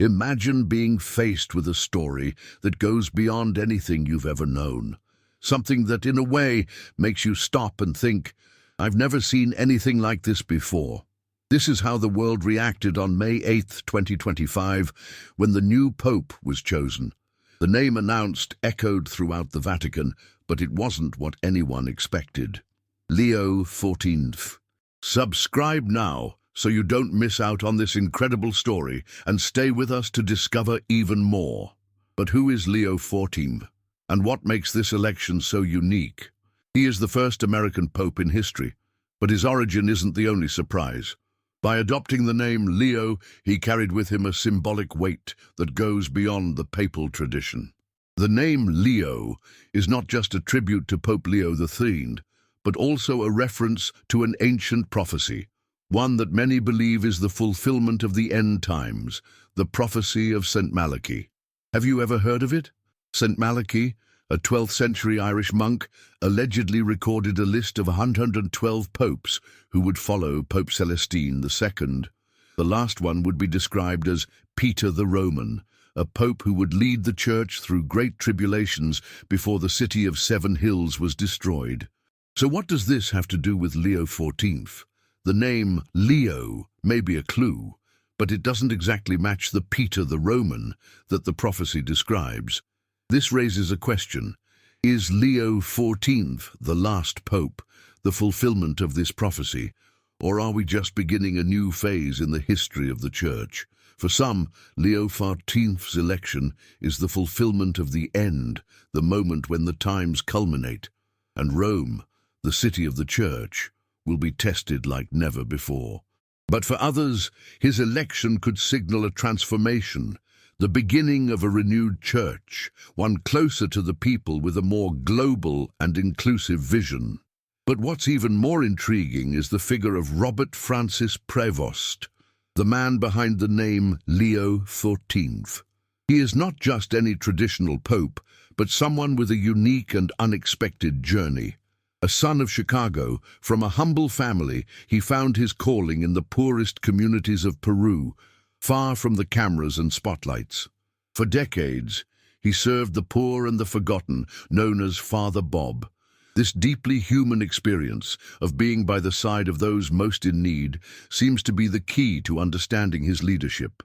Imagine being faced with a story that goes beyond anything you've ever known. Something that, in a way, makes you stop and think, I've never seen anything like this before. This is how the world reacted on May 8, 2025, when the new Pope was chosen. The name announced echoed throughout the Vatican, but it wasn't what anyone expected. Leo XIV. Subscribe now so you don't miss out on this incredible story, and stay with us to discover even more. But who is Leo XIV? And what makes this election so unique? He is the first American pope in history, but his origin isn't the only surprise. By adopting the name Leo, he carried with him a symbolic weight that goes beyond the papal tradition. The name Leo is not just a tribute to Pope Leo XIII, but also a reference to an ancient prophecy, one that many believe is the fulfillment of the end times, the prophecy of St. Malachy. Have you ever heard of it? St. Malachy, a 12th century Irish monk, allegedly recorded a list of 112 popes who would follow Pope Celestine II. The last one would be described as Peter the Roman, a pope who would lead the church through great tribulations before the city of Seven Hills was destroyed. So what does this have to do with Leo XIV? The name Leo may be a clue, but it doesn't exactly match the Peter the Roman that the prophecy describes. This raises a question. Is Leo XIV, the last pope, the fulfillment of this prophecy, or are we just beginning a new phase in the history of the church? For some, Leo XIV's election is the fulfillment of the end, the moment when the times culminate, and Rome, the city of the church, will be tested like never before. But for others, his election could signal a transformation, the beginning of a renewed church, one closer to the people with a more global and inclusive vision. But what's even more intriguing is the figure of Robert Francis Prevost, the man behind the name Leo XIV. He is not just any traditional pope, but someone with a unique and unexpected journey. A son of Chicago, from a humble family, he found his calling in the poorest communities of Peru, far from the cameras and spotlights. For decades, he served the poor and the forgotten, known as Father Bob. This deeply human experience of being by the side of those most in need seems to be the key to understanding his leadership.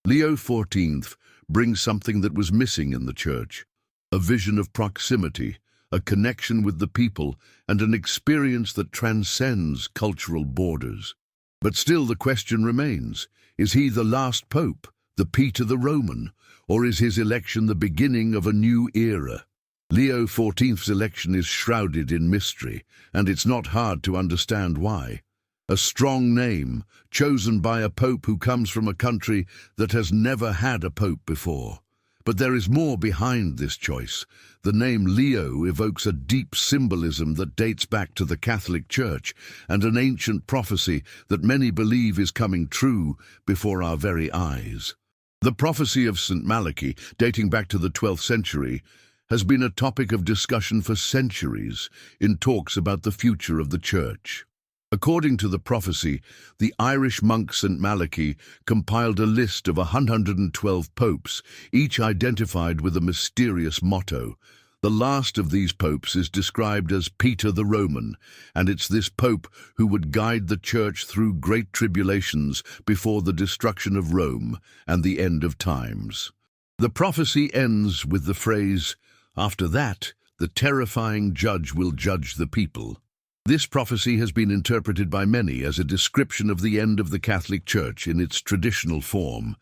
Leo XIV brings something that was missing in the church: a vision of proximity, a connection with the people, and an experience that transcends cultural borders. But still the question remains, is he the last pope, the Peter the Roman, or is his election the beginning of a new era? Leo XIV's election is shrouded in mystery, and it's not hard to understand why. A strong name, chosen by a pope who comes from a country that has never had a pope before. But there is more behind this choice. The name Leo evokes a deep symbolism that dates back to the Catholic Church and an ancient prophecy that many believe is coming true before our very eyes. The prophecy of St. Malachy, dating back to the 12th century, has been a topic of discussion for centuries in talks about the future of the Church. According to the prophecy, the Irish monk St. Malachy compiled a list of 112 popes, each identified with a mysterious motto. The last of these popes is described as Peter the Roman, and it's this pope who would guide the church through great tribulations before the destruction of Rome and the end of times. The prophecy ends with the phrase, "After that, the terrifying judge will judge the people." This prophecy has been interpreted by many as a description of the end of the Catholic Church in its traditional form,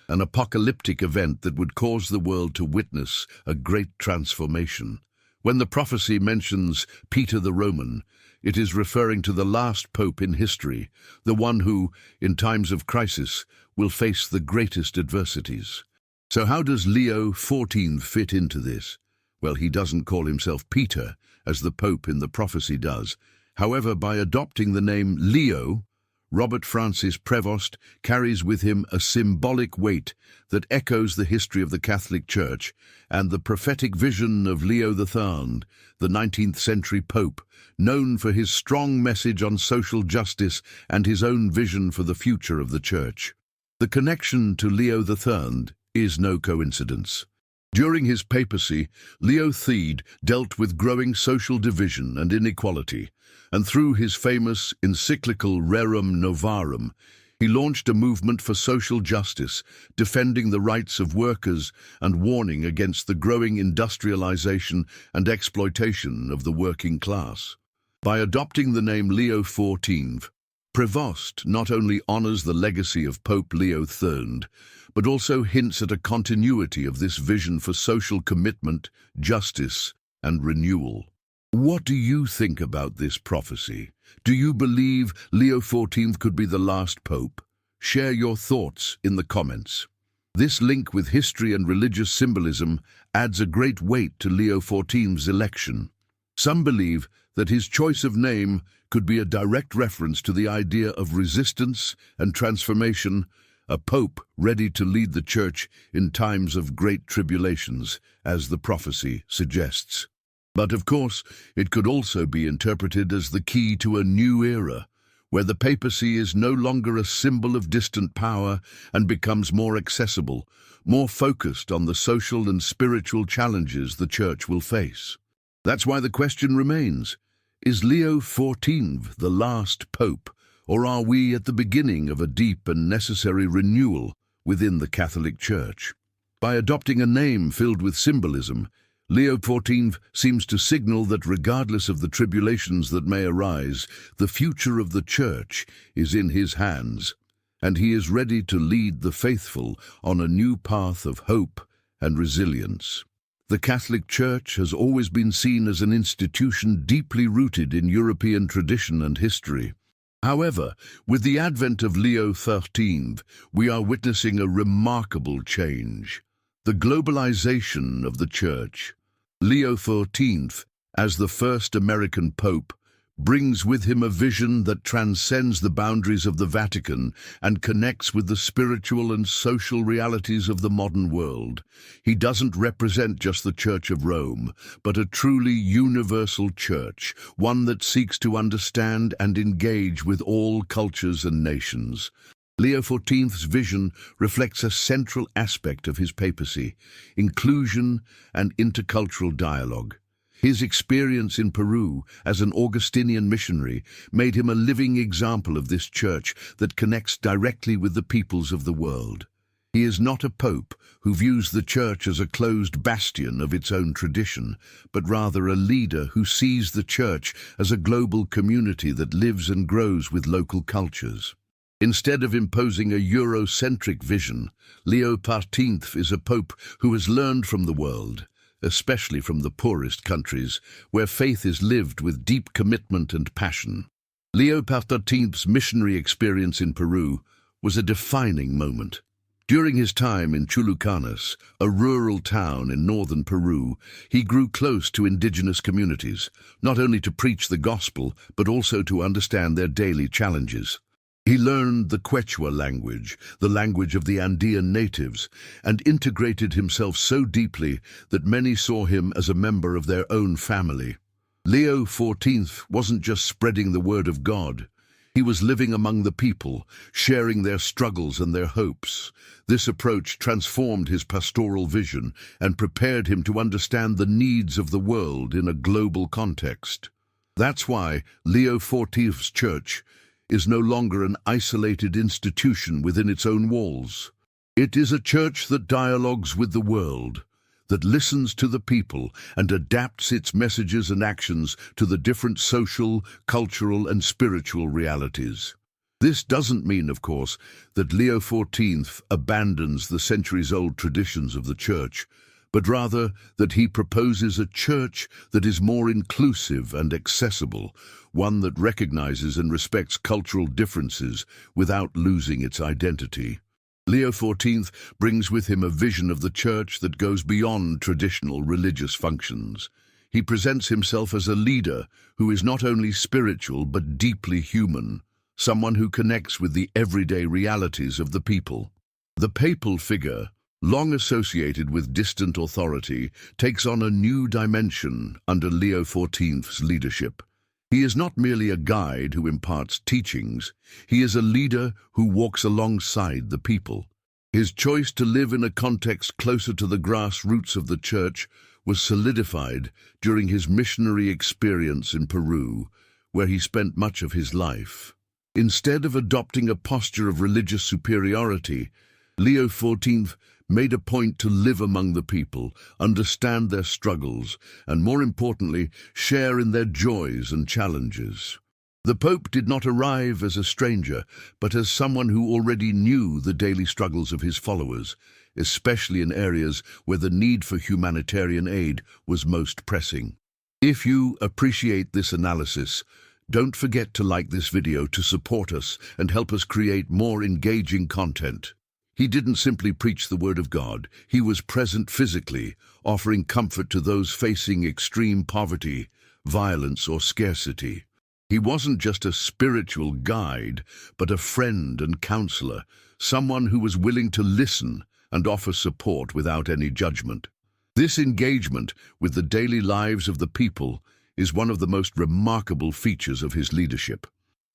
an apocalyptic event that would cause the world to witness a great transformation. When the prophecy mentions Peter the Roman, it is referring to the last pope in history, the one who, in times of crisis, will face the greatest adversities. So how does Leo XIV fit into this? Well, he doesn't call himself Peter, as the pope in the prophecy does. However, by adopting the name Leo, Robert Francis Prevost carries with him a symbolic weight that echoes the history of the Catholic Church and the prophetic vision of Leo XIII, the 19th century pope, known for his strong message on social justice and his own vision for the future of the Church. The connection to Leo XIII is no coincidence. During his papacy, Leo XIII dealt with growing social division and inequality, and through his famous encyclical Rerum Novarum, he launched a movement for social justice, defending the rights of workers and warning against the growing industrialization and exploitation of the working class. By adopting the name Leo XIV, Prevost not only honors the legacy of Pope Leo XIII, but also hints at a continuity of this vision for social commitment, justice, and renewal. What do you think about this prophecy? Do you believe Leo XIV could be the last pope? Share your thoughts in the comments. This link with history and religious symbolism adds a great weight to Leo XIV's election. Some believe that his choice of name could be a direct reference to the idea of resistance and transformation, a pope ready to lead the church in times of great tribulations, as the prophecy suggests. But of course, it could also be interpreted as the key to a new era, where the papacy is no longer a symbol of distant power and becomes more accessible, more focused on the social and spiritual challenges the church will face. That's why the question remains, is Leo XIV the last pope, or are we at the beginning of a deep and necessary renewal within the Catholic Church? By adopting a name filled with symbolism, Leo XIV seems to signal that regardless of the tribulations that may arise, the future of the Church is in his hands, and he is ready to lead the faithful on a new path of hope and resilience. The Catholic Church has always been seen as an institution deeply rooted in European tradition and history. However, with the advent of Leo XIII, we are witnessing a remarkable change. The globalization of the Church. Leo XIV, as the first American pope, brings with him a vision that transcends the boundaries of the Vatican and connects with the spiritual and social realities of the modern world. He doesn't represent just the Church of Rome, but a truly universal church, one that seeks to understand and engage with all cultures and nations. Leo XIV's vision reflects a central aspect of his papacy, inclusion and intercultural dialogue. His experience in Peru as an Augustinian missionary made him a living example of this church that connects directly with the peoples of the world. He is not a pope who views the church as a closed bastion of its own tradition, but rather a leader who sees the church as a global community that lives and grows with local cultures. Instead of imposing a Eurocentric vision, Leo XIV is a pope who has learned from the world, especially from the poorest countries, where faith is lived with deep commitment and passion. Leo XIV's missionary experience in Peru was a defining moment. During his time in Chulucanas, a rural town in northern Peru, he grew close to indigenous communities, not only to preach the gospel, but also to understand their daily challenges. He learned the Quechua language, the language of the Andean natives, and integrated himself so deeply that many saw him as a member of their own family. Leo XIV wasn't just spreading the word of God. He was living among the people, sharing their struggles and their hopes. This approach transformed his pastoral vision and prepared him to understand the needs of the world in a global context. That's why Leo XIV's church is no longer an isolated institution within its own walls. It is a church that dialogues with the world, that listens to the people and adapts its messages and actions to the different social, cultural, and spiritual realities. This doesn't mean, of course, that Leo XIV abandons the centuries-old traditions of the church, but rather that he proposes a church that is more inclusive and accessible, one that recognizes and respects cultural differences without losing its identity. Leo XIV brings with him a vision of the church that goes beyond traditional religious functions. He presents himself as a leader who is not only spiritual but deeply human, someone who connects with the everyday realities of the people. The papal figure, long associated with distant authority, takes on a new dimension under Leo XIV's leadership. He is not merely a guide who imparts teachings, he is a leader who walks alongside the people. His choice to live in a context closer to the grassroots of the church was solidified during his missionary experience in Peru, where he spent much of his life. Instead of adopting a posture of religious superiority, Leo XIV made a point to live among the people, understand their struggles, and more importantly, share in their joys and challenges. The Pope did not arrive as a stranger, but as someone who already knew the daily struggles of his followers, especially in areas where the need for humanitarian aid was most pressing. If you appreciate this analysis, don't forget to like this video to support us and help us create more engaging content. He didn't simply preach the word of God, he was present physically, offering comfort to those facing extreme poverty, violence, or scarcity. He wasn't just a spiritual guide, but a friend and counselor, someone who was willing to listen and offer support without any judgment. This engagement with the daily lives of the people is one of the most remarkable features of his leadership.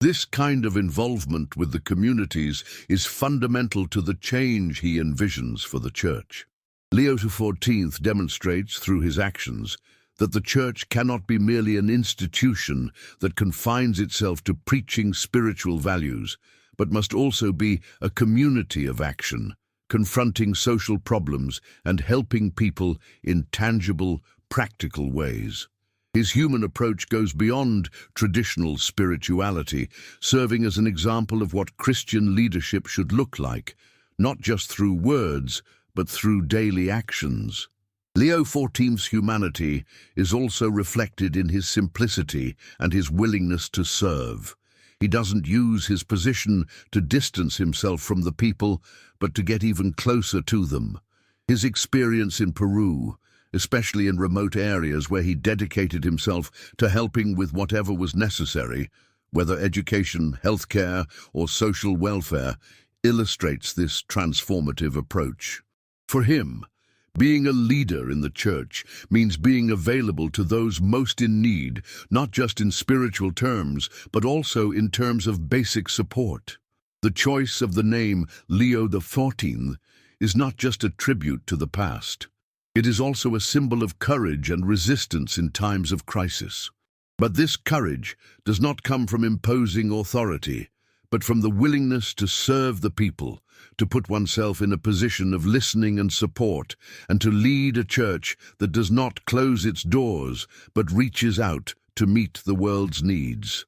This kind of involvement with the communities is fundamental to the change he envisions for the Church. Leo XIV demonstrates through his actions that the Church cannot be merely an institution that confines itself to preaching spiritual values, but must also be a community of action, confronting social problems and helping people in tangible, practical ways. His human approach goes beyond traditional spirituality, serving as an example of what Christian leadership should look like, not just through words, but through daily actions. Leo XIV's humanity is also reflected in his simplicity and his willingness to serve. He doesn't use his position to distance himself from the people, but to get even closer to them. His experience in Peru, especially in remote areas where he dedicated himself to helping with whatever was necessary, whether education, healthcare, or social welfare, illustrates this transformative approach. For him, being a leader in the Church means being available to those most in need, not just in spiritual terms, but also in terms of basic support. The choice of the name Leo XIV is not just a tribute to the past. It is also a symbol of courage and resistance in times of crisis. But this courage does not come from imposing authority, but from the willingness to serve the people, to put oneself in a position of listening and support, and to lead a church that does not close its doors, but reaches out to meet the world's needs.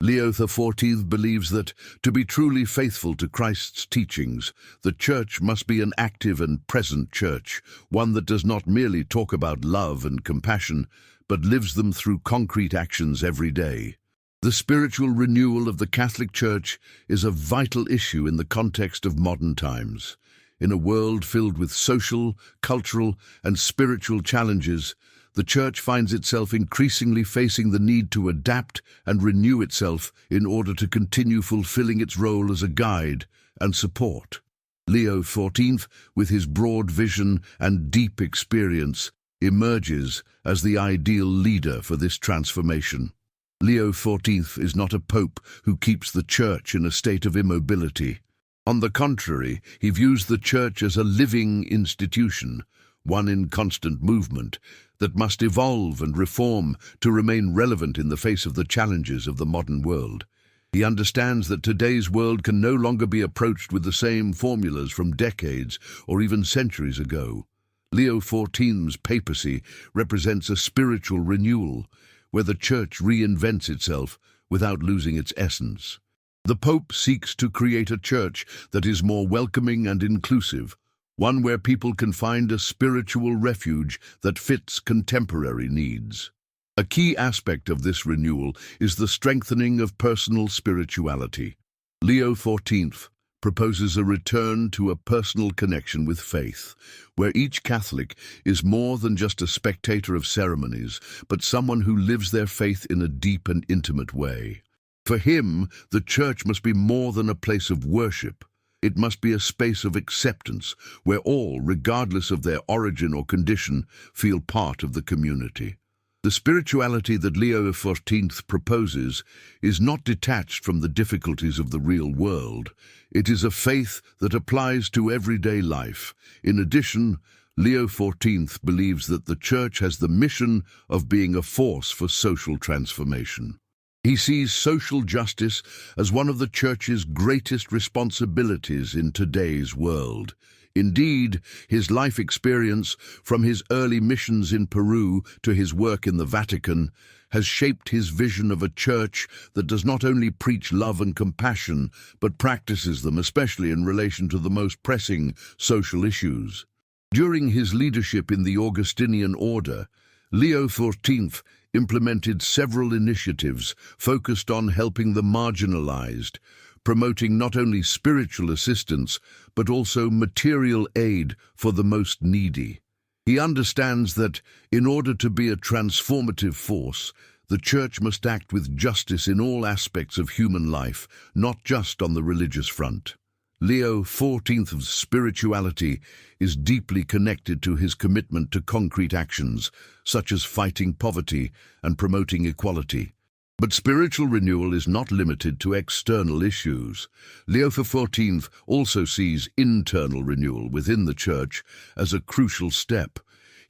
Leo XIV believes that, to be truly faithful to Christ's teachings, the church must be an active and present church, one that does not merely talk about love and compassion, but lives them through concrete actions every day. The spiritual renewal of the Catholic Church is a vital issue in the context of modern times. In a world filled with social, cultural, and spiritual challenges, the Church finds itself increasingly facing the need to adapt and renew itself in order to continue fulfilling its role as a guide and support. Leo XIV, with his broad vision and deep experience, emerges as the ideal leader for this transformation. Leo XIV is not a pope who keeps the Church in a state of immobility. On the contrary, he views the Church as a living institution, one in constant movement, that must evolve and reform to remain relevant in the face of the challenges of the modern world. He understands that today's world can no longer be approached with the same formulas from decades or even centuries ago. Leo XIV's papacy represents a spiritual renewal, where the Church reinvents itself without losing its essence. The Pope seeks to create a church that is more welcoming and inclusive, one where people can find a spiritual refuge that fits contemporary needs. A key aspect of this renewal is the strengthening of personal spirituality. Leo XIV proposes a return to a personal connection with faith, where each Catholic is more than just a spectator of ceremonies, but someone who lives their faith in a deep and intimate way. For him, the Church must be more than a place of worship. It must be a space of acceptance, where all, regardless of their origin or condition, feel part of the community. The spirituality that Leo XIV proposes is not detached from the difficulties of the real world. It is a faith that applies to everyday life. In addition, Leo XIV believes that the Church has the mission of being a force for social transformation. He sees social justice as one of the Church's greatest responsibilities in today's world. Indeed, his life experience, from his early missions in Peru to his work in the Vatican, has shaped his vision of a church that does not only preach love and compassion, but practices them, especially in relation to the most pressing social issues. During his leadership in the Augustinian order, Leo XIV implemented several initiatives focused on helping the marginalized, promoting not only spiritual assistance, but also material aid for the most needy. He understands that, in order to be a transformative force, the Church must act with justice in all aspects of human life, not just on the religious front. Leo XIV's spirituality is deeply connected to his commitment to concrete actions, such as fighting poverty and promoting equality. But spiritual renewal is not limited to external issues. Leo XIV also sees internal renewal within the Church as a crucial step.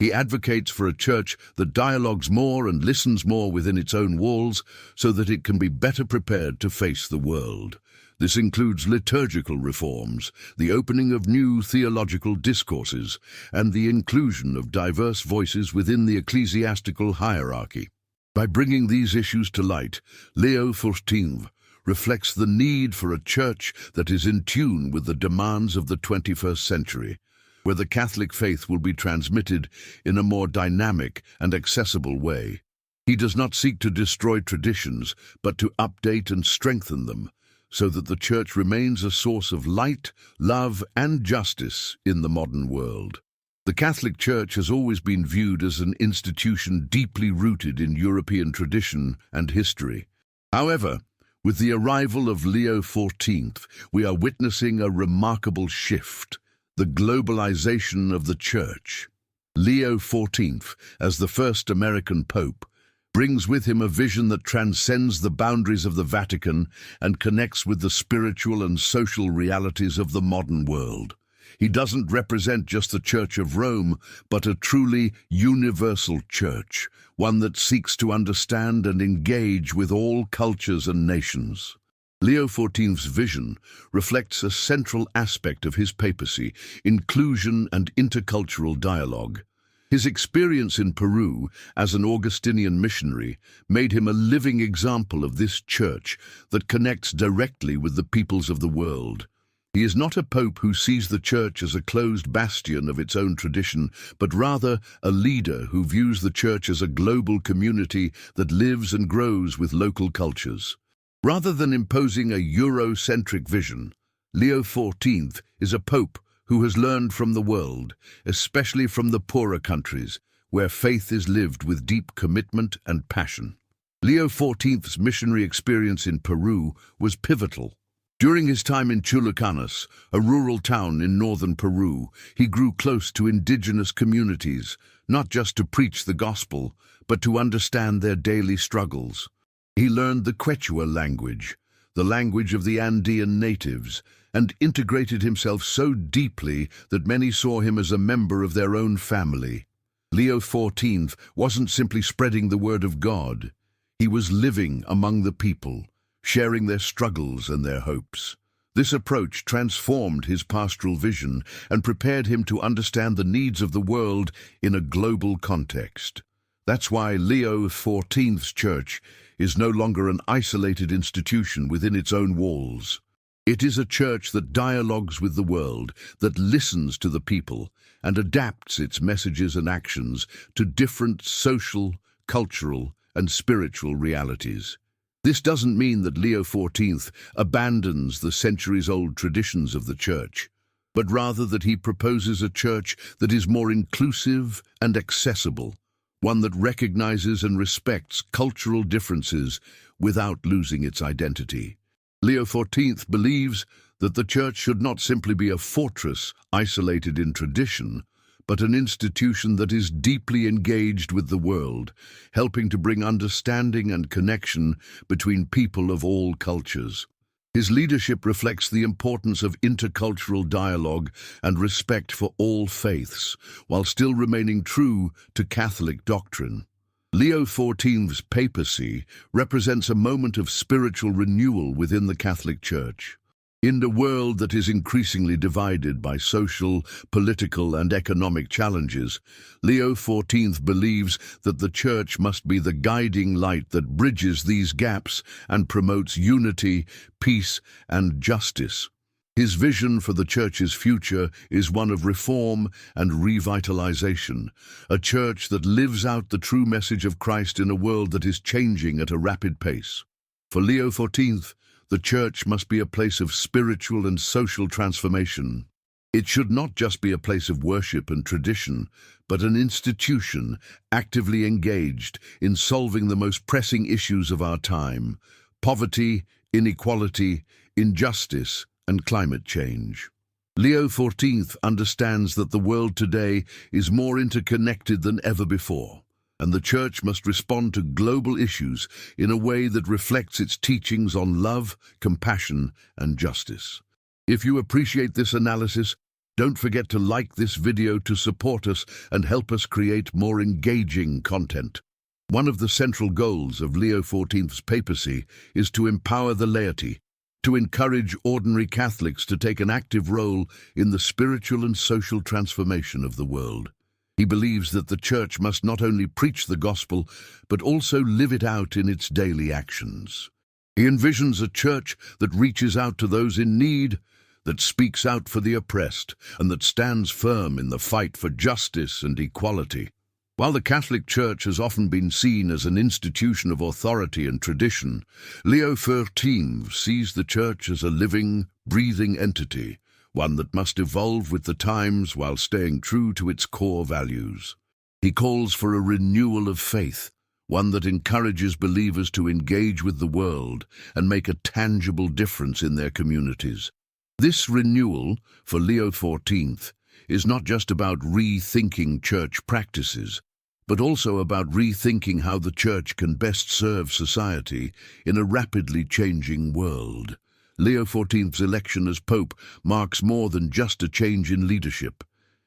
He advocates for a church that dialogues more and listens more within its own walls so that it can be better prepared to face the world. This includes liturgical reforms, the opening of new theological discourses, and the inclusion of diverse voices within the ecclesiastical hierarchy. By bringing these issues to light, Leo XIV reflects the need for a church that is in tune with the demands of the 21st century, where the Catholic faith will be transmitted in a more dynamic and accessible way. He does not seek to destroy traditions, but to update and strengthen them, so that the Church remains a source of light, love, and justice in the modern world. The Catholic Church has always been viewed as an institution deeply rooted in European tradition and history. However, with the arrival of Leo XIV, we are witnessing a remarkable shift: the globalization of the Church. Leo XIV, as the first American Pope, brings with him a vision that transcends the boundaries of the Vatican and connects with the spiritual and social realities of the modern world. He doesn't represent just the Church of Rome, but a truly universal church, one that seeks to understand and engage with all cultures and nations. Leo XIV's vision reflects a central aspect of his papacy: inclusion and intercultural dialogue. His experience in Peru as an Augustinian missionary made him a living example of this church that connects directly with the peoples of the world. He is not a pope who sees the Church as a closed bastion of its own tradition, but rather a leader who views the Church as a global community that lives and grows with local cultures. Rather than imposing a Eurocentric vision, Leo XIV is a pope who has learned from the world, especially from the poorer countries, where faith is lived with deep commitment and passion. Leo XIV's missionary experience in Peru was pivotal. During his time in Chulucanas, a rural town in northern Peru, he grew close to indigenous communities, not just to preach the gospel, but to understand their daily struggles. He learned the Quechua language, the language of the Andean natives, and integrated himself so deeply that many saw him as a member of their own family. Leo XIV wasn't simply spreading the word of God. He was living among the people, sharing their struggles and their hopes. This approach transformed his pastoral vision and prepared him to understand the needs of the world in a global context. That's why Leo XIV's church is no longer an isolated institution within its own walls. It is a church that dialogues with the world, that listens to the people, and adapts its messages and actions to different social, cultural, and spiritual realities. This doesn't mean that Leo XIV abandons the centuries-old traditions of the Church, but rather that he proposes a church that is more inclusive and accessible, one that recognizes and respects cultural differences without losing its identity. Leo XIV believes that the Church should not simply be a fortress isolated in tradition, but an institution that is deeply engaged with the world, helping to bring understanding and connection between people of all cultures. His leadership reflects the importance of intercultural dialogue and respect for all faiths, while still remaining true to Catholic doctrine. Leo XIV's papacy represents a moment of spiritual renewal within the Catholic Church. In a world that is increasingly divided by social, political, and economic challenges, Leo XIV believes that the Church must be the guiding light that bridges these gaps and promotes unity, peace, and justice. His vision for the Church's future is one of reform and revitalization, a Church that lives out the true message of Christ in a world that is changing at a rapid pace. For Leo XIV, the Church must be a place of spiritual and social transformation. It should not just be a place of worship and tradition, but an institution actively engaged in solving the most pressing issues of our time: poverty, inequality, injustice, and climate change. Leo XIV understands that the world today is more interconnected than ever before, and the Church must respond to global issues in a way that reflects its teachings on love, compassion, and justice. If you appreciate this analysis, don't forget to like this video to support us and help us create more engaging content. One of the central goals of Leo XIV's papacy is to empower the laity, to encourage ordinary Catholics to take an active role in the spiritual and social transformation of the world. He believes that the Church must not only preach the gospel, but also live it out in its daily actions. He envisions a Church that reaches out to those in need, that speaks out for the oppressed, and that stands firm in the fight for justice and equality. While the Catholic Church has often been seen as an institution of authority and tradition, Leo XIV sees the Church as a living, breathing entity, one that must evolve with the times while staying true to its core values. He calls for a renewal of faith, one that encourages believers to engage with the world and make a tangible difference in their communities. This renewal, for Leo XIV, is not just about rethinking church practices, but also about rethinking how the Church can best serve society in a rapidly changing world. Leo XIV's election as Pope marks more than just a change in leadership.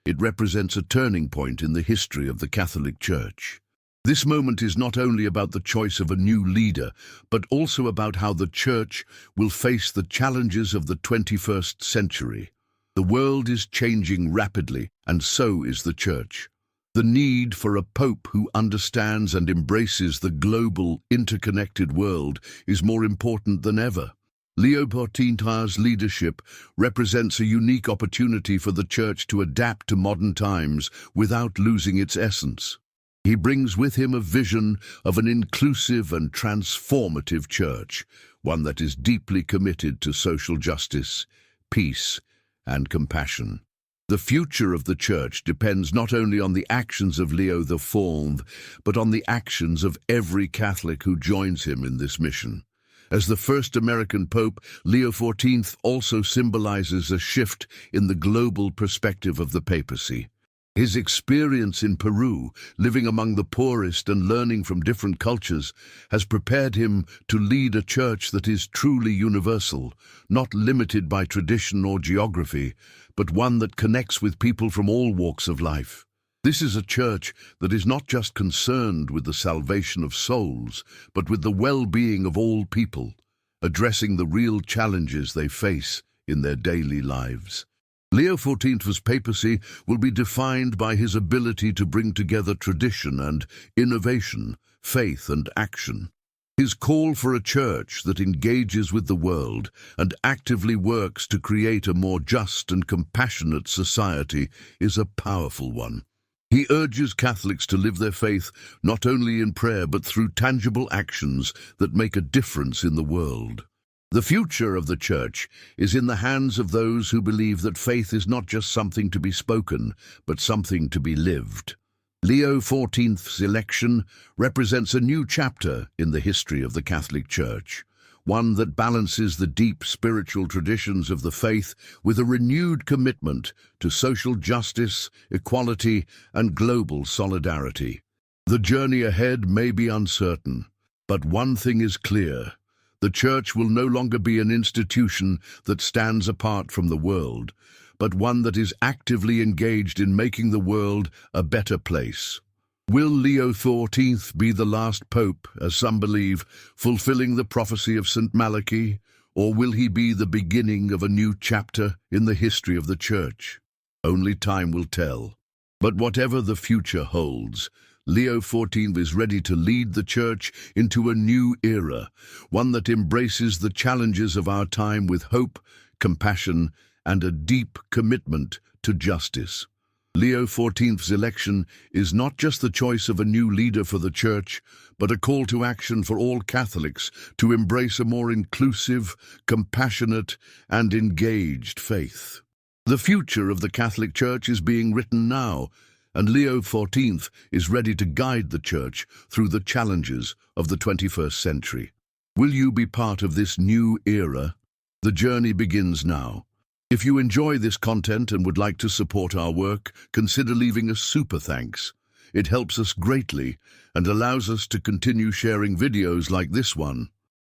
It represents a turning point in the history of the Catholic Church. This moment is not only about the choice of a new leader, but also about how the Church will face the challenges of the 21st century. The world is changing rapidly, and so is the Church. The need for a Pope who understands and embraces the global, interconnected world is more important than ever. Leo XIV's leadership represents a unique opportunity for the Church to adapt to modern times without losing its essence. He brings with him a vision of an inclusive and transformative Church, one that is deeply committed to social justice, peace, and compassion. The future of the Church depends not only on the actions of Leo XIV, but on the actions of every Catholic who joins him in this mission. As the first American Pope, Leo XIV also symbolizes a shift in the global perspective of the papacy. His experience in Peru, living among the poorest and learning from different cultures, has prepared him to lead a Church that is truly universal, not limited by tradition or geography, but one that connects with people from all walks of life. This is a Church that is not just concerned with the salvation of souls, but with the well-being of all people, addressing the real challenges they face in their daily lives. Leo XIV's papacy will be defined by his ability to bring together tradition and innovation, faith and action. His call for a Church that engages with the world and actively works to create a more just and compassionate society is a powerful one. He urges Catholics to live their faith not only in prayer but through tangible actions that make a difference in the world. The future of the Church is in the hands of those who believe that faith is not just something to be spoken, but something to be lived. Leo XIV's election represents a new chapter in the history of the Catholic Church, one that balances the deep spiritual traditions of the faith with a renewed commitment to social justice, equality, and global solidarity. The journey ahead may be uncertain, but one thing is clear. The Church will no longer be an institution that stands apart from the world, but one that is actively engaged in making the world a better place. Will Leo XIV be the last pope, as some believe, fulfilling the prophecy of St. Malachy, or will he be the beginning of a new chapter in the history of the Church? Only time will tell. But whatever the future holds, Leo XIV is ready to lead the Church into a new era, one that embraces the challenges of our time with hope, compassion, and a deep commitment to justice. Leo XIV's election is not just the choice of a new leader for the Church, but a call to action for all Catholics to embrace a more inclusive, compassionate, and engaged faith. The future of the Catholic Church is being written now, and Leo XIV is ready to guide the Church through the challenges of the 21st century. Will you be part of this new era? The journey begins now. If you enjoy this content and would like to support our work, consider leaving a super thanks. It helps us greatly and allows us to continue sharing videos like this one.